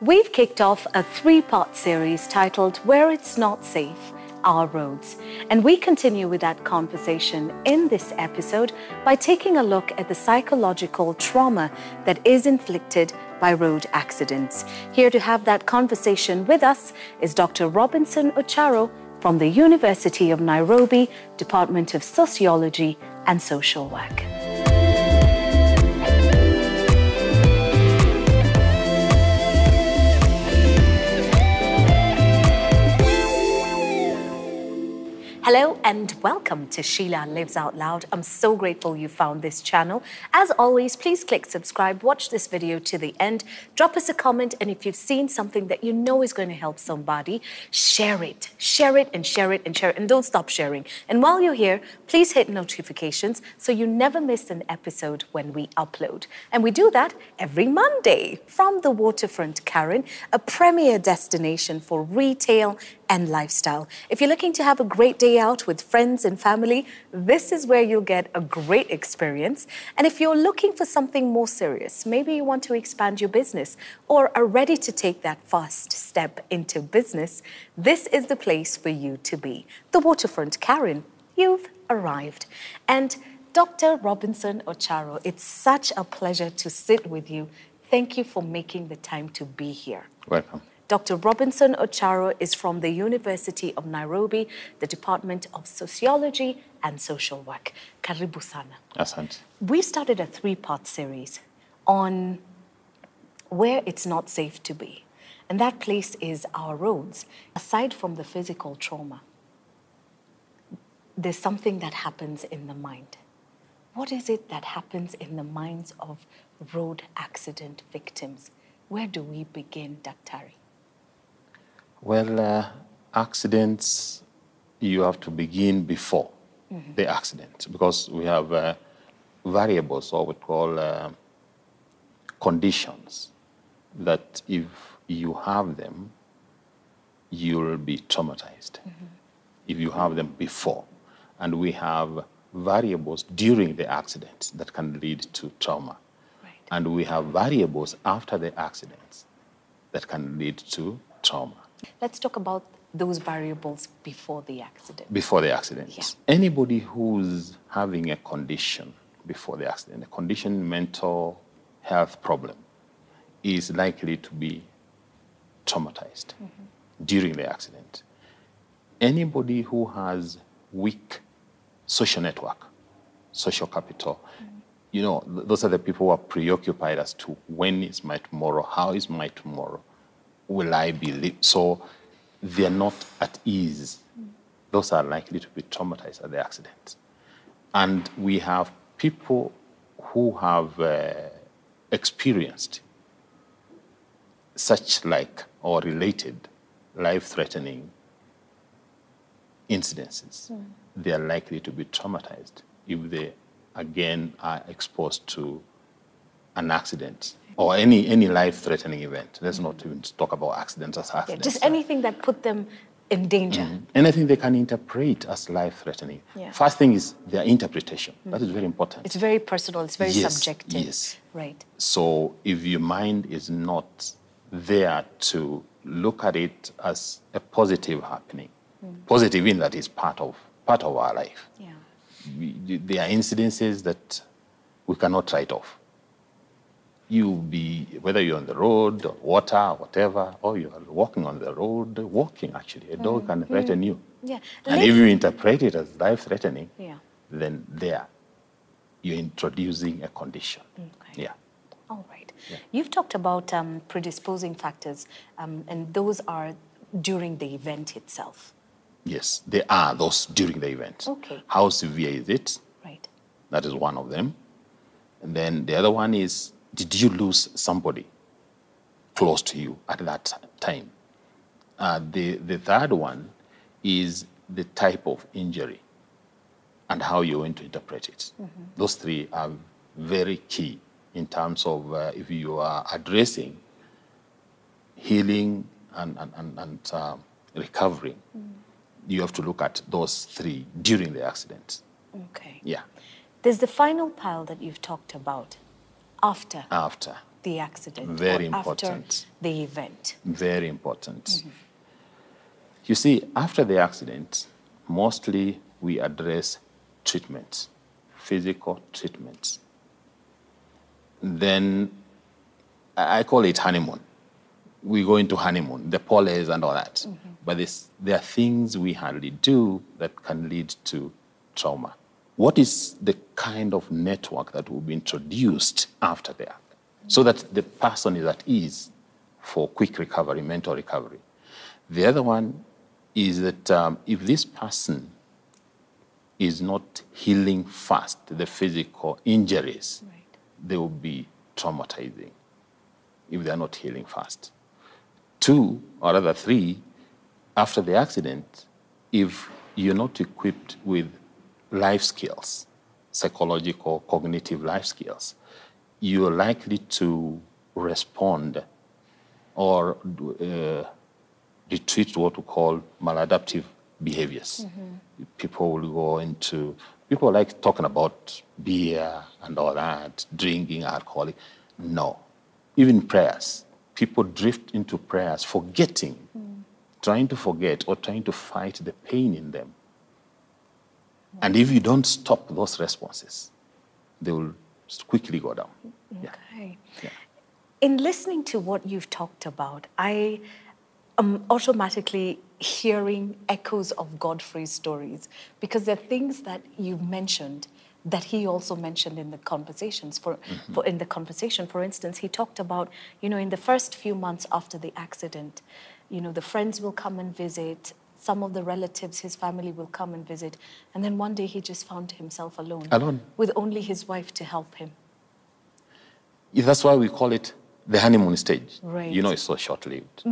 We've kicked off a three-part series titled Where It's Not Safe, Our Roads. And we continue with that conversation in this episode by taking a look at the psychological trauma that is inflicted by road accidents. Here to have that conversation with us is Dr. Robinson Ocharo from the University of Nairobi, Department of Sociology and Social Work. Hello and welcome to Sheila Lives Out Loud. I'm so grateful you found this channel. As always, please click subscribe, watch this video to the end, drop us a comment, and if you've seen something that you know is going to help somebody, share it. Share it and share it and share it, and don't stop sharing. And while you're here, please hit notifications so you never miss an episode when we upload. And we do that every Monday from the waterfront, Karen, a premier destination for retail and lifestyle. If you're looking to have a great day out with friends and family, this is where you'll get a great experience. And if you're looking for something more serious, maybe you want to expand your business or are ready to take that first step into business, this is the place for you to be. The waterfront, Karen, you've arrived. And Dr. Robinson Ocharo, it's such a pleasure to sit with you. Thank you for making the time to be here. Welcome. Dr. Robinson Ocharo is from the University of Nairobi, the Department of Sociology and Social Work. Karibu sana. Asante. We started a three-part series on where it's not safe to be. And that place is our roads. Aside from the physical trauma, there's something that happens in the mind. What is it that happens in the minds of road accident victims? Where do we begin, Daktari? Well, accidents, you have to begin before the accident because we have variables, or what we call conditions, that if you have them, you'll be traumatized. If you have them before. And we have variables during the accident that can lead to trauma. Right. And we have variables after the accidents that can lead to trauma. Let's talk about those variables before the accident. Before the accident. Yeah. Anybody who's having a condition before the accident, a condition, mental health problem, is likely to be traumatized during the accident. Anybody who has weak social network, social capital, you know, those are the people who are preoccupied as to when is my tomorrow, how is my tomorrow, will I be so they're not at ease. Those are likely to be traumatized at the accident. And we have people who have experienced such like or related life-threatening incidences. They are likely to be traumatized if they again are exposed to an accident or any life-threatening event. Let's not even talk about accidents as accidents. Yeah, just anything that put them in danger. Anything they can interpret as life-threatening. Yeah. First thing is their interpretation. That is very important. It's very personal. It's very subjective. Yes. Right. So if your mind is not there to look at it as a positive happening, positive in that is part of our life. Yeah. There are incidences that we cannot write off. Whether you're on the road, or water, whatever, or you're walking on the road, actually, a dog can threaten you. Yeah. And if you interpret it as life-threatening, then you're introducing a condition. Okay. Yeah. All right. Yeah. You've talked about predisposing factors, and those are during the event itself. Yes, there are those during the event. Okay. How severe is it? Right. That is one of them. And then the other one is, did you lose somebody close to you at that time? The third one is the type of injury and how you're going to interpret it. Those three are very key in terms of if you are addressing healing and recovering. You have to look at those three during the accident. Okay. Yeah. There's the final pile that you've talked about, after. After. the accident Very or important. after the event? Very important. You see, after the accident, mostly we address treatments, physical treatments. Then I call it honeymoon. We go into honeymoon, the poles and all that. But there are things we hardly do that can lead to trauma. What is the kind of network that will be introduced after that so that the person is at ease for quick recovery, mental recovery? The other one is that if this person is not healing fast, the physical injuries, they will be traumatizing if they are not healing fast. 2, or rather 3, after the accident, if you're not equipped with life skills, psychological, cognitive life skills, you're likely to respond or retreat to what we call maladaptive behaviors. People will go into, people like talking about beer and all that, drinking, alcoholic. No. Even prayers. People drift into prayers, forgetting, trying to forget or trying to fight the pain in them. And if you don't stop those responses, they will quickly go down. Okay. Yeah. In listening to what you've talked about, I am automatically hearing echoes of Godfrey's stories, because there are things that you've mentioned that he also mentioned in the conversations. In the conversation, for instance, he talked about, in the first few months after the accident, the friends will come and visit, some of the relatives, his family will come and visit, and then one day he just found himself alone. With only his wife to help him. That's why we call it the honeymoon stage. Right. It's so short-lived.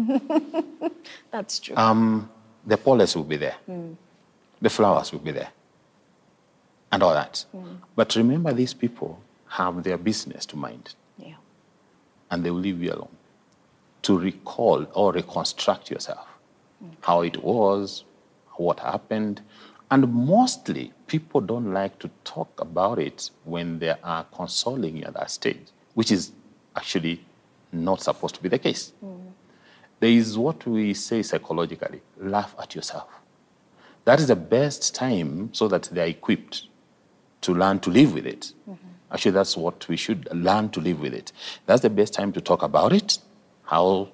That's true. The poles will be there. The flowers will be there. And all that. But remember, these people have their business to mind. Yeah. And they will leave you alone to recall or reconstruct yourself. How it was, what happened. And mostly, people don't like to talk about it when they are consoling you at that stage, which is actually not supposed to be the case. There is what we say psychologically, laugh at yourself. That is the best time so that they are equipped to learn to live with it. Actually, that's what we should learn to live with it. That's the best time to talk about it, how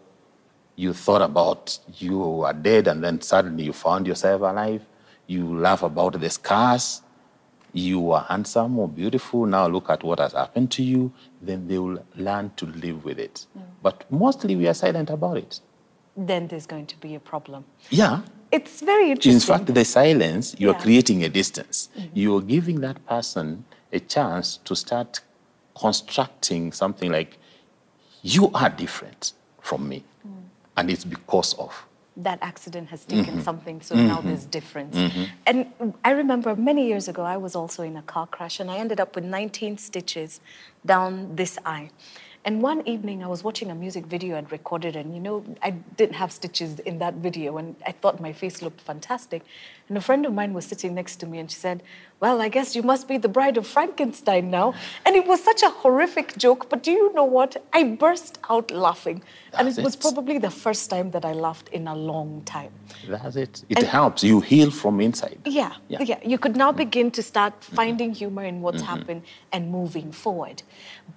you thought about you were dead and then suddenly you found yourself alive. You laugh about the scars. You were handsome or beautiful. Now look at what has happened to you. Then they will learn to live with it. But mostly we are silent about it. Then there's going to be a problem. Yeah. It's very interesting. In fact, the silence, you are creating a distance. You are giving that person a chance to start constructing something like, you are different from me. And it's because of. That accident has taken something, so now there's difference. And I remember many years ago, I was also in a car crash, and I ended up with 19 stitches down this eye. And one evening, I was watching a music video I'd recorded, and I didn't have stitches in that video, and I thought my face looked fantastic. And a friend of mine was sitting next to me, and she said, well, I guess you must be the bride of Frankenstein now. And it was such a horrific joke, but do you know what? I burst out laughing. And it was probably the first time that I laughed in a long time. That's it. It helps. You heal from inside. Yeah. You could now begin to start finding humor in what's happened and moving forward.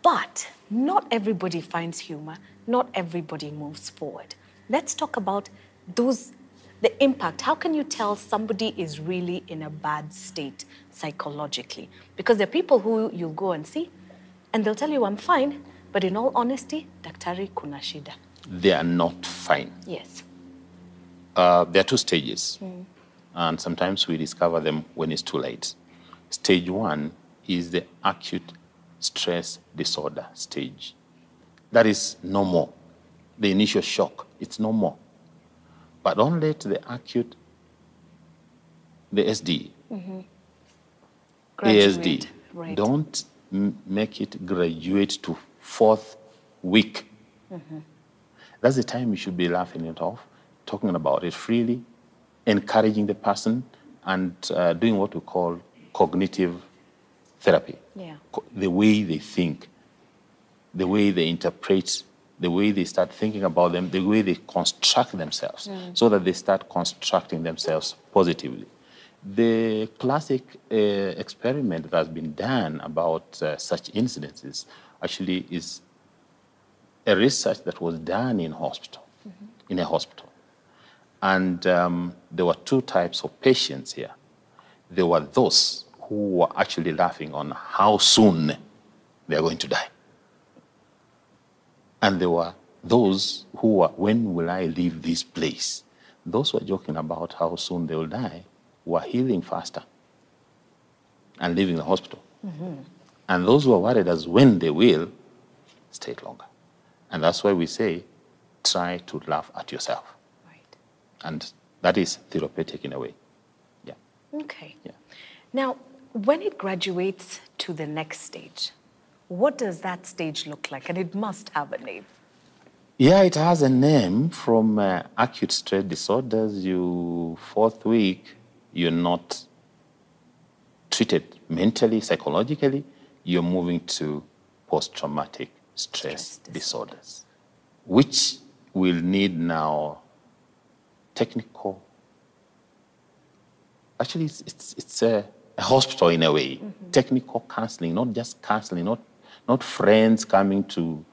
But not everybody finds humor. Not everybody moves forward. Let's talk about the impact. How can you tell somebody is really in a bad state psychologically? Because there are people who you'll go and see, and they'll tell you, I'm fine, but in all honesty, daktari kuna shida. They are not fine. Yes. There are 2 stages, and sometimes we discover them when it's too late. Stage 1 is the acute stress disorder stage. That is no more. The initial shock, it's no more. But don't let the acute, the SD, ASD, don't make it graduate to 4th week. That's the time you should be laughing it off, talking about it freely, encouraging the person, and doing what we call cognitive therapy. Yeah. The way they think. the way they interpret, the way they start thinking about them, the way they construct themselves, so that they start constructing themselves positively. The classic experiment that has been done about such incidences actually is a research that was done in hospital, in a hospital. And there were two types of patients here. There were those who were actually laughing on how soon they are going to die. And there were those who were, when will I leave this place? Those who were joking about how soon they will die were healing faster and leaving the hospital. And those who are worried as when they will, stay longer. And that's why we say, try to laugh at yourself. Right. And that is therapeutic in a way. Yeah. Okay. Yeah. Now, when it graduates to the next stage, what does that stage look like? And it must have a name. Yeah, it has a name. From acute stress disorders, fourth week, you're not treated mentally, psychologically, you're moving to post-traumatic stress disorders, which will need now technical, actually it's a hospital in a way, technical counseling, not just counseling, not friends coming to...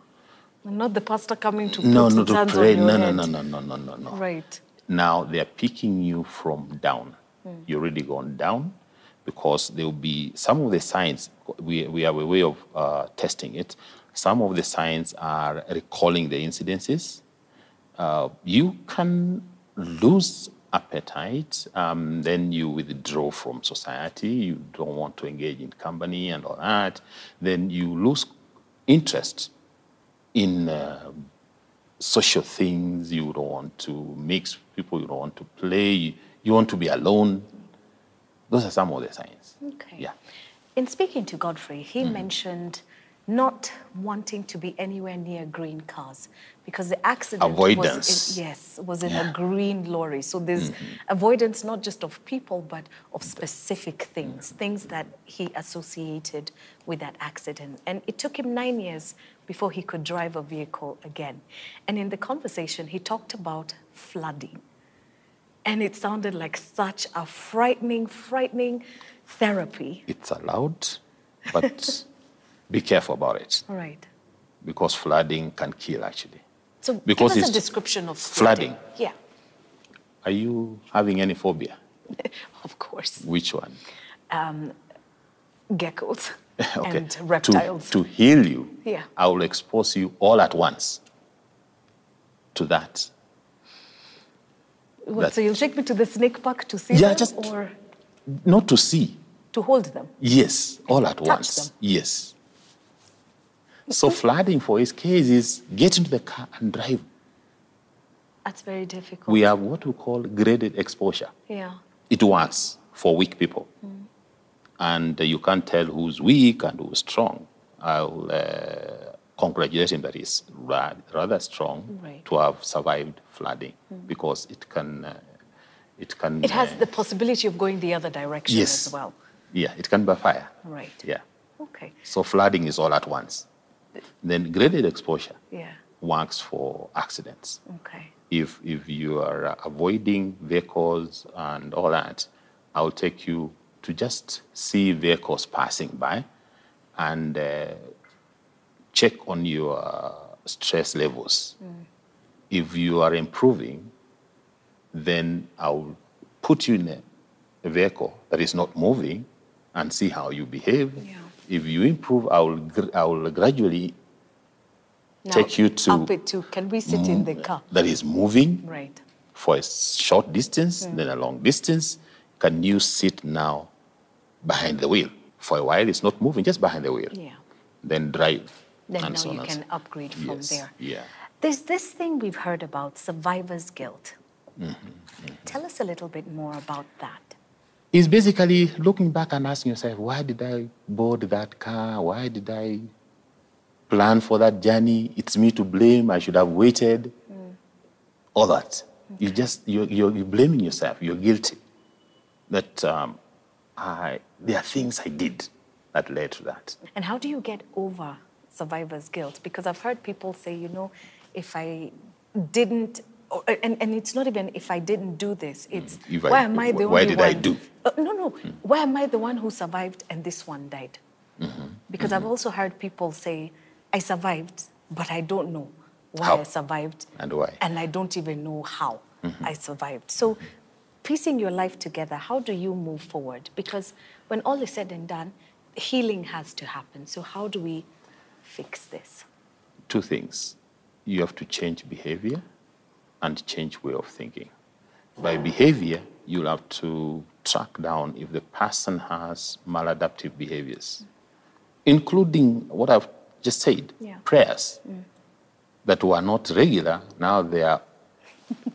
Not the pastor coming to no, put no, his to hands pray. on your No. Right. Now they are picking you from down. You're already gone down, because there will be some of the signs, we have a way of testing it. Some of the signs are recalling the incidences. You can lose appetite, then you withdraw from society, you don't want to engage in company and all that. Then you lose interest in social things, you don't want to mix with people, you don't want to play, you want to be alone. Those are some of the signs. Okay. Yeah. In speaking to Godfrey, he mentioned not wanting to be anywhere near green cars because the accident avoidance. was in a green lorry. So there's avoidance not just of people, but of specific things, things that he associated with that accident. And it took him 9 years before he could drive a vehicle again. And in the conversation, he talked about flooding. And it sounded like such a frightening therapy. It's allowed, but be careful about it. Right. Because flooding can kill, actually. So because give us a description of flooding. Yeah. Are you having any phobia? Of course. Which one? Geckos Okay. and reptiles. To heal you, Yeah. I will expose you all at once to that. What, so you'll take me to the snake park to see Yeah, them? just or not to see. to hold them? Yes, all at Touch once. them. Yes. So flooding, for his case, is get into the car and drive. That's very difficult. We have what we call graded exposure. Yeah. It works for weak people. And you can't tell who's weak and who's strong. I'll congratulate him that he's rather strong to have survived flooding, because it has the possibility of going the other direction as well. Yeah, it can backfire. Right. Yeah. Okay. So flooding is all at once. Then graded exposure works for accidents. Okay. If you are avoiding vehicles and all that, I'll take you to just see vehicles passing by and check on your stress levels. If you are improving, then I'll put you in a vehicle that is not moving and see how you behave. Yeah. If you improve, I will gradually take you to up it to, can we sit in the car that is moving for a short distance, then a long distance. Can you sit now behind the wheel? For a while, it's not moving, just behind the wheel. Yeah. Then drive. Then and now so you on can upgrade from there. Yeah. There's this thing we've heard about, survivor's guilt. Tell us a little bit more about that. It's basically looking back and asking yourself, why did I board that car? Why did I plan for that journey? It's me to blame. I should have waited. All that. Okay. You're blaming yourself. You're guilty. That there are things I did that led to that. And how do you get over survivor's guilt? Because I've heard people say, you know, if I didn't, and it's not even if I didn't do this, it's why am I the only one? Why did I do? No. Why am I the one who survived and this one died? Because I've also heard people say, I survived, but I don't know why I survived. And why. And I don't even know how I survived. So piecing your life together, how do you move forward? Because when all is said and done, healing has to happen. So how do we fix this? Two things. You have to change behavior and change way of thinking. By behavior, you'll have to track down if the person has maladaptive behaviors, including what I've just said, prayers that were not regular, now they are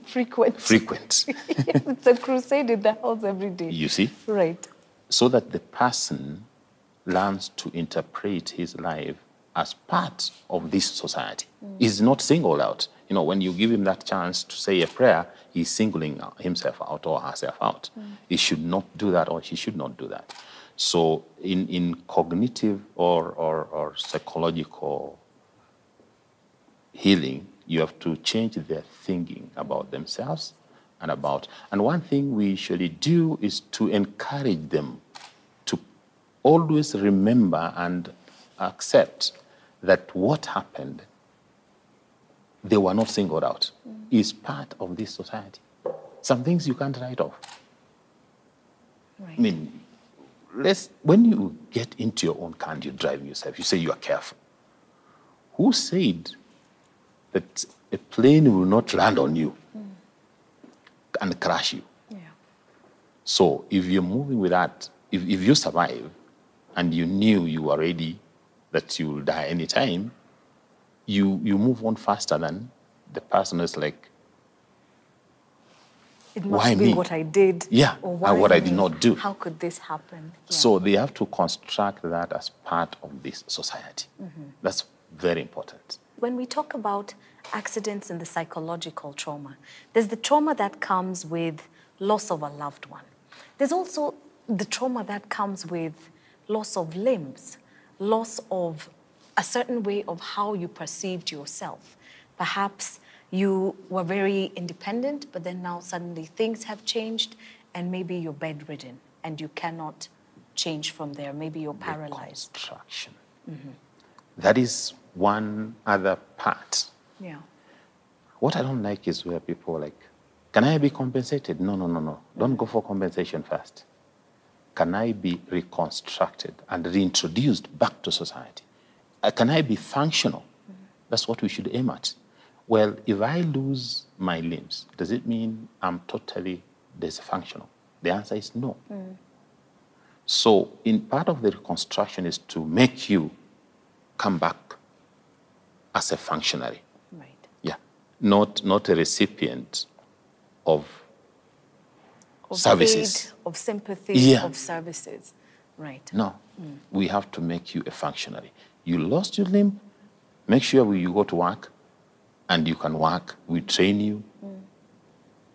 frequent. It's a crusade in the house every day. You see? Right. So that the person learns to interpret his life as part of this society. He's not singled out. You know, when you give him that chance to say a prayer, he's singling himself out or herself out. He should not do that, or she should not do that. So in cognitive or psychological healing, you have to change their thinking about themselves and one thing we usually do is to encourage them to always remember and accept that what happened, they were not singled out, is part of this society. Some things you can't write off. Right. I mean, when you get into your own car and you're driving yourself, you say you are careful. Who said that a plane will not land on you and crash you? Yeah. So if you're moving with that, if you survive and you knew you were ready that you will die anytime, you move on faster than the person who's like, it must be what I did. Yeah, or what I did not do. How could this happen? Yeah. So they have to construct that as part of this society. That's very important. When we talk about accidents and the psychological trauma, there's the trauma that comes with loss of a loved one. There's also the trauma that comes with loss of limbs, loss of a certain way of how you perceived yourself. Perhaps you were very independent, but then now suddenly things have changed and maybe you're bedridden and you cannot change from there. Maybe you're paralyzed. Reconstruction. That is one other part. Yeah. What I don't like is where people are like, can I be compensated? No. Don't go for compensation first. Can I be reconstructed and reintroduced back to society? Can I be functional? That's what we should aim at. Well, if I lose my limbs, does it mean I'm totally dysfunctional? The answer is no. So in part of the reconstruction is to make you come back as a functionary. Right. Yeah. Not a recipient of services. Aid, of sympathy, of services. Right. No. We have to make you a functionary. You lost your limb, make sure you go to work and you can work. We train you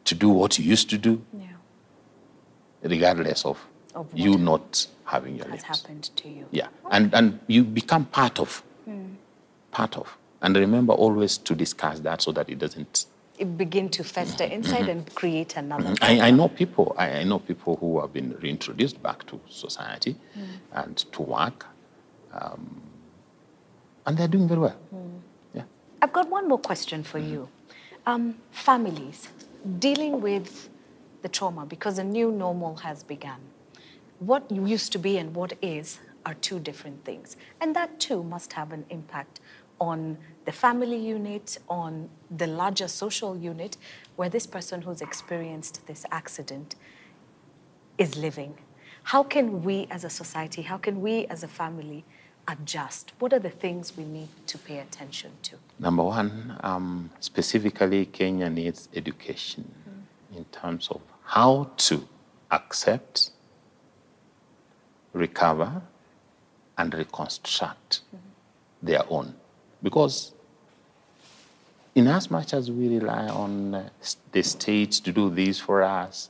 to do what you used to do, regardless of you not having your limbs. Has happened to you. Yeah. Okay. And you become part of. And remember always to discuss that so that it doesn't... It begin to fester inside and create another. I know people who have been reintroduced back to society and to work, and they're doing very well. Yeah. I've got one more question for you. Families dealing with the trauma, because a new normal has begun. What used to be and what is are two different things. And that too must have an impact on the family unit, on the larger social unit, where this person who's experienced this accident is living. How can we as a society, how can we as a family adjust? What are the things we need to pay attention to? Number one, specifically, Kenya needs education in terms of how to accept, recover, and reconstruct their own. Because in as much as we rely on the state to do this for us,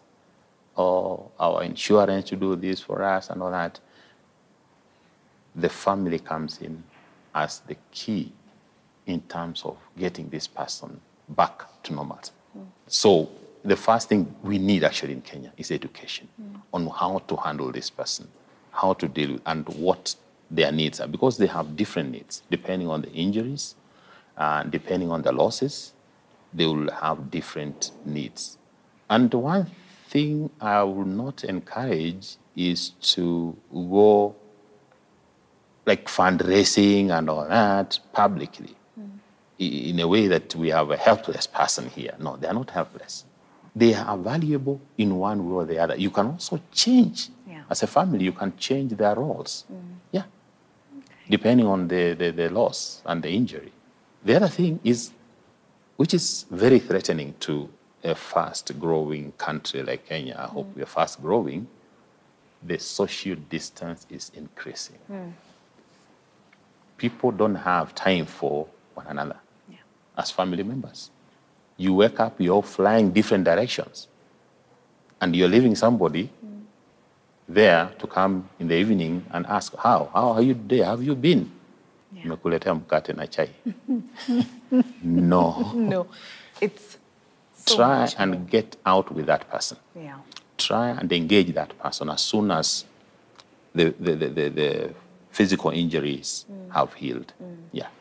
or our insurance to do this for us and all that, the family comes in as the key in terms of getting this person back to normality. So the first thing we need actually in Kenya is education on how to handle this person, how to deal with, and what their needs are, because they have different needs depending on the injuries, depending on the losses. They will have different needs. And one thing I will not encourage is to go like fundraising and all that publicly in a way that we have a helpless person here. No, they are not helpless. They are valuable in one way or the other. You can also change. As a family, you can change their roles. Yeah. Depending on the loss and the injury. The other thing is, which is very threatening to a fast-growing country like Kenya, I hope we are fast-growing, the social distance is increasing. People don't have time for one another as family members. You wake up, you're flying different directions, and you're leaving somebody there to come in the evening and ask, how are you today? How have you been? Nimekuletea mkate na chai. No. No, it's so try and more. Get out with that person. Try and engage that person as soon as the physical injuries have healed.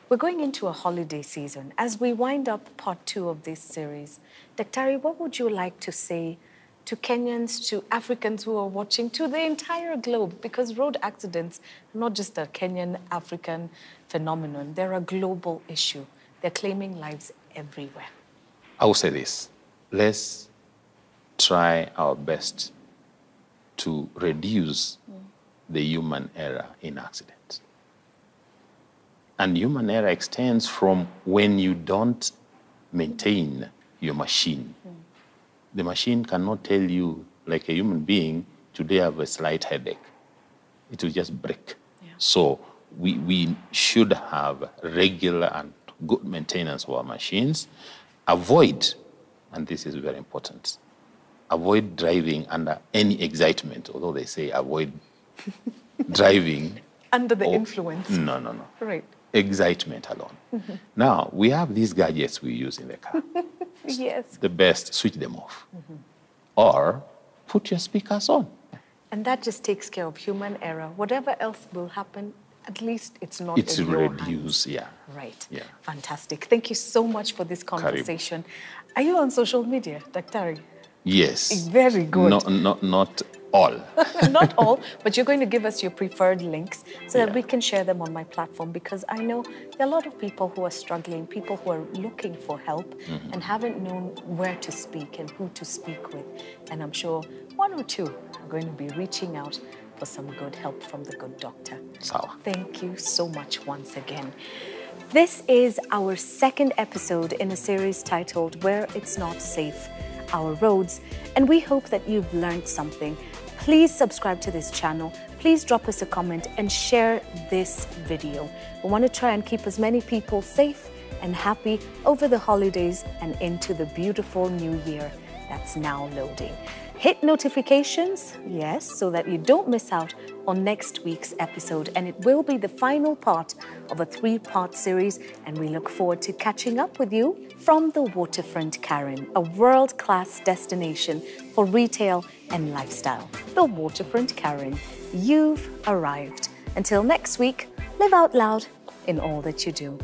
We're going into a holiday season. As we wind up part 2 of this series, Daktari, what would you like to say to Kenyans, to Africans who are watching, to the entire globe? Because road accidents are not just a Kenyan, African phenomenon. They're a global issue. They're claiming lives everywhere. I will say this. Let's try our best to reduce the human error in accidents. And human error extends from when you don't maintain your machine. The machine cannot tell you, like a human being, today I have a slight headache. It will just break. So we should have regular and good maintenance of our machines. Avoid, and this is very important, avoid driving under any excitement, although they say avoid driving. Under the influence. No. Right. Excitement alone. Now, we have these gadgets we use in the car. Yes. The best, switch them off. Or put your speakers on. And that just takes care of human error. Whatever else will happen, at least it's not in your reduced, hands. Right. Fantastic. Thank you so much for this conversation. Are you on social media, Daktari? Yes. Very good. Not all. Not all, but you're going to give us your preferred links so that we can share them on my platform, because I know there are a lot of people who are struggling, people who are looking for help and haven't known where to speak and who to speak with. And I'm sure one or two are going to be reaching out for some good help from the good doctor. Thank you so much once again. This is our second episode in a series titled Where It's Not Safe, Our Roads, and we hope that you've learned something. Please subscribe to this channel. Please drop us a comment and share this video. We want to try and keep as many people safe and happy over the holidays and into the beautiful new year that's now loading. Hit notifications, yes, so that you don't miss out on next week's episode. And it will be the final part of a 3-part series. And we look forward to catching up with you from the Waterfront Karen, a world-class destination for retail and lifestyle. The Waterfront Karen, you've arrived. Until next week, live out loud in all that you do.